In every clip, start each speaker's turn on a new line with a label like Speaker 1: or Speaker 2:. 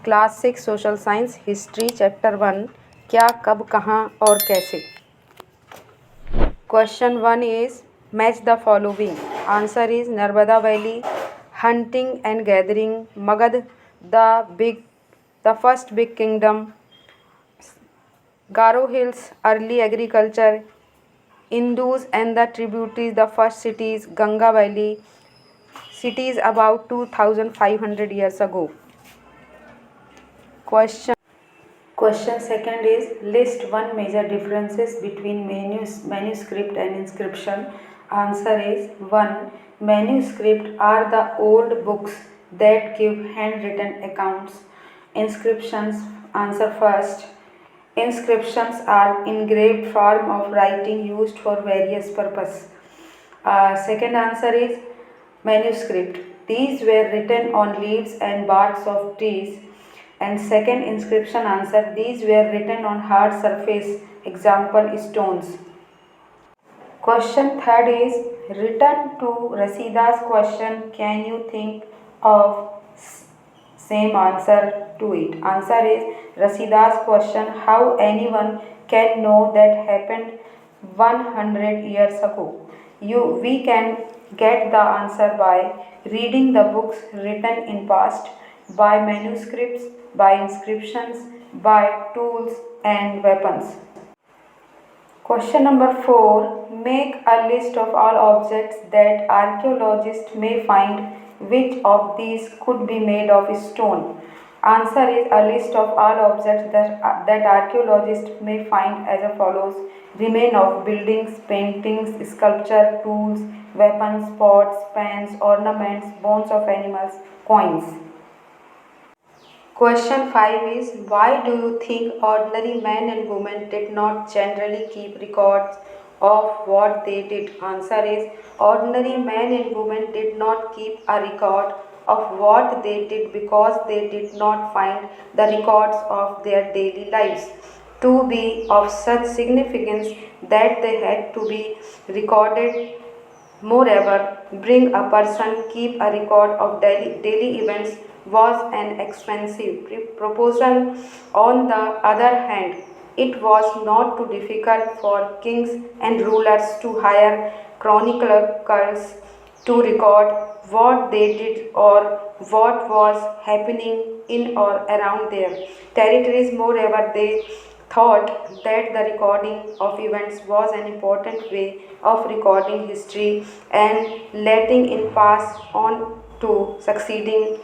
Speaker 1: Class 6 social science history chapter 1 क्या कब कहाँ और कैसे। Question 1 is match the following. Answer is Narmada valley, hunting and gathering, Magadh, the first big kingdom, Garo hills, early agriculture, Indus and the tributaries, the first cities, Ganga Valley, cities about 2500 years ago. Question second is list one major differences between manuscript and inscription. Answer is 1. Manuscript are the old books that give handwritten accounts. Inscriptions. Answer first. Inscriptions are engraved form of writing used for various purpose. Second answer is manuscript. These were written on leaves and barks of trees. And second inscription answer, these were written on hard surface, example stones. Question third is return to Rasida's question. Can you think of same answer to it? Answer is Rasida's question, how anyone can know that happened 100 years ago. We can get the answer by reading the books written in past, by manuscripts, by inscriptions, by tools and weapons. Question number 4. Make a list of all objects that archaeologists may find. Which of these could be made of stone? Answer is a list of all objects that archaeologists may find as follows. Remain of buildings, paintings, sculpture, tools, weapons, pots, pans, ornaments, bones of animals, coins. Question 5 is why do you think ordinary men and women did not generally keep records of what they did? Answer is ordinary men and women did not keep a record of what they did because they did not find the records of their daily lives to be of such significance that they had to be recorded. Moreover, bring a person keep a record of daily events was an expensive proposal. On the other hand, it was not too difficult for kings and rulers to hire chroniclers to record what they did or what was happening in or around their territories. Moreover, they thought that the recording of events was an important way of recording history and letting it pass on to succeeding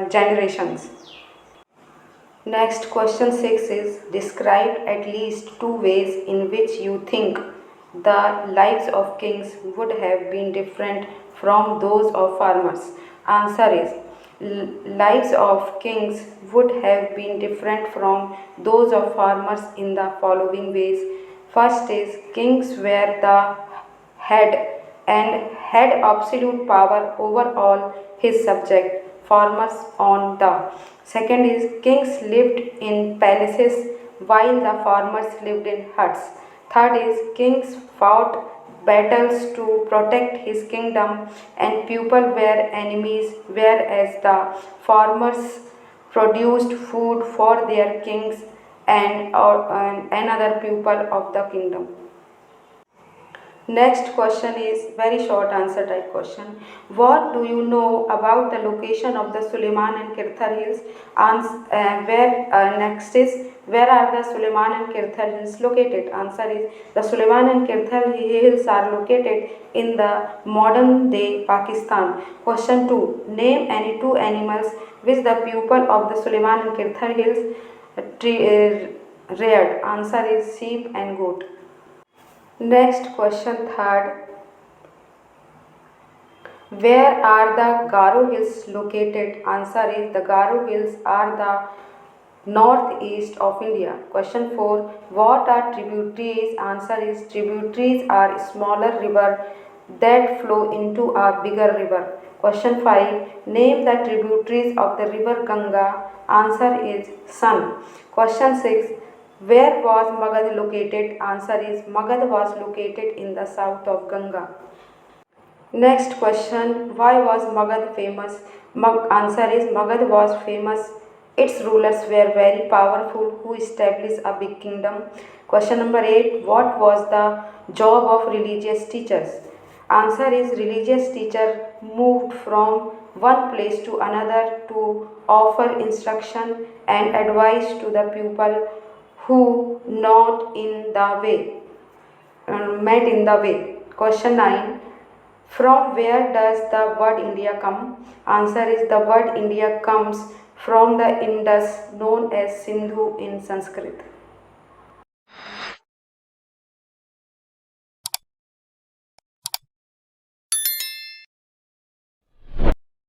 Speaker 1: generations. Next, question 6 is describe at least two ways in which you think the lives of kings would have been different from those of farmers. Answer is lives of kings would have been different from those of farmers in the following ways. First is kings were the head and had absolute power over all his subjects, farmers on the. Second is kings lived in palaces while the farmers lived in huts. Third is kings fought battles to protect his kingdom and people were enemies, whereas the farmers produced food for their kings and another people of the kingdom. Next question is very short answer type question. What do you know about the location of the Suleiman and Kirthar hills? Next is where are the Suleiman and Kirthar hills located? Answer is the Suleiman and Kirthar hills are located in the modern day Pakistan. Question 2. Name any two animals which the people of the Suleiman and Kirthar hills reared. Answer is sheep and goat. Next question third. Where are the Garo hills located? Answer is the Garo hills are the northeast of India. Question 4. What are tributaries? Answer is tributaries are smaller river that flow into a bigger river. Question 5. Name the tributaries of the river Ganga. Answer is Son. Question 6. Where was Magad located? Answer is Magad was located in the south of Ganga. Next question. Why was Magad famous? Answer is Magad was famous Its rulers were very powerful who established a big kingdom. Question number 8. What was the job of religious teachers? Answer is religious teacher moved from one place to another to offer instruction and advice to the pupil who not in the way met in the way. Question 9. From where does the word India come? Answer is the word India comes from the Indus known as Sindhu in Sanskrit.